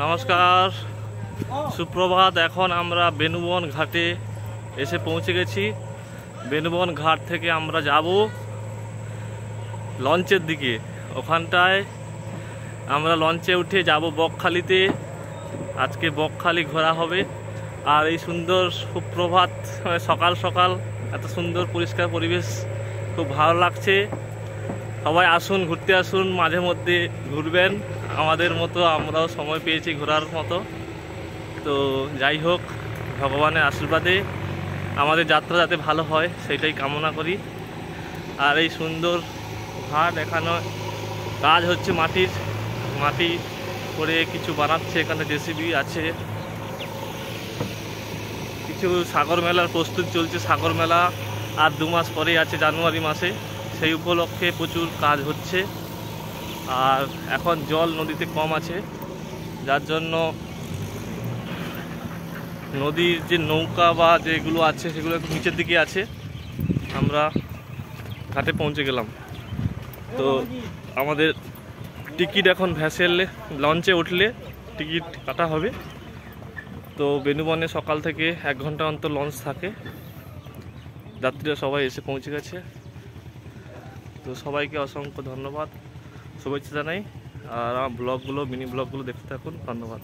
নমস্কার, সুপ্রভাত। এখন আমরা বেনুবন ঘাটে এসে পৌঁছে গেছি। বেনুবন ঘাট থেকে আমরা যাব লঞ্চের দিকে। ওখানটায় আমরা লঞ্চে উঠে যাব বকখালিতে। আজকে বকখালি ঘোরা হবে। আর এই সুন্দর সুপ্রভাত, সকাল সকাল এত সুন্দর পরিষ্কার পরিবেশ, খুব ভালো লাগছে। সবাই আসুন, ঘুরতে আসুন, মাঝে মধ্যে ঘুরবেন আমাদের মতো। আমরাও সময় পেয়েছি ঘোরার মতো। তো যাই হোক, ভগবানের আশীর্বাদে আমাদের যাত্রা যাতে ভালো হয় সেটাই কামনা করি। আর এই সুন্দর ঘাট, এখানে কাজ হচ্ছে মাটি করে কিছু বানাচ্ছে। এখানে জেসিবি আছে। কিছু সাগর মেলার প্রস্তুতি চলছে। সাগর মেলা আর 2 মাস পরেই আছে, জানুয়ারি মাসে। সেই উপলক্ষে প্রচুর কাজ হচ্ছে। আর এখন জল নদীতে কম আছে, যার জন্য নদীর যে নৌকা বা যেগুলো আছে সেগুলো একটু নিচের দিকে আছে। আমরা ঘাটে পৌঁছে গেলাম। তো আমাদের টিকিট এখন ভ্যাসেলে, লঞ্চে উঠলে টিকিট কাটা হবে। তো বেনুবনে সকাল থেকে 1 ঘন্টা অন্তর লঞ্চ থাকে। যাত্রীরা সবাই এসে পৌঁছে গেছে। তো সবাইকে অসংখ্য ধন্যবাদ, শুভেচ্ছা জানাই। আর আমার ব্লগগুলো, মিনি ব্লগগুলো দেখতে থাকুন। ধন্যবাদ।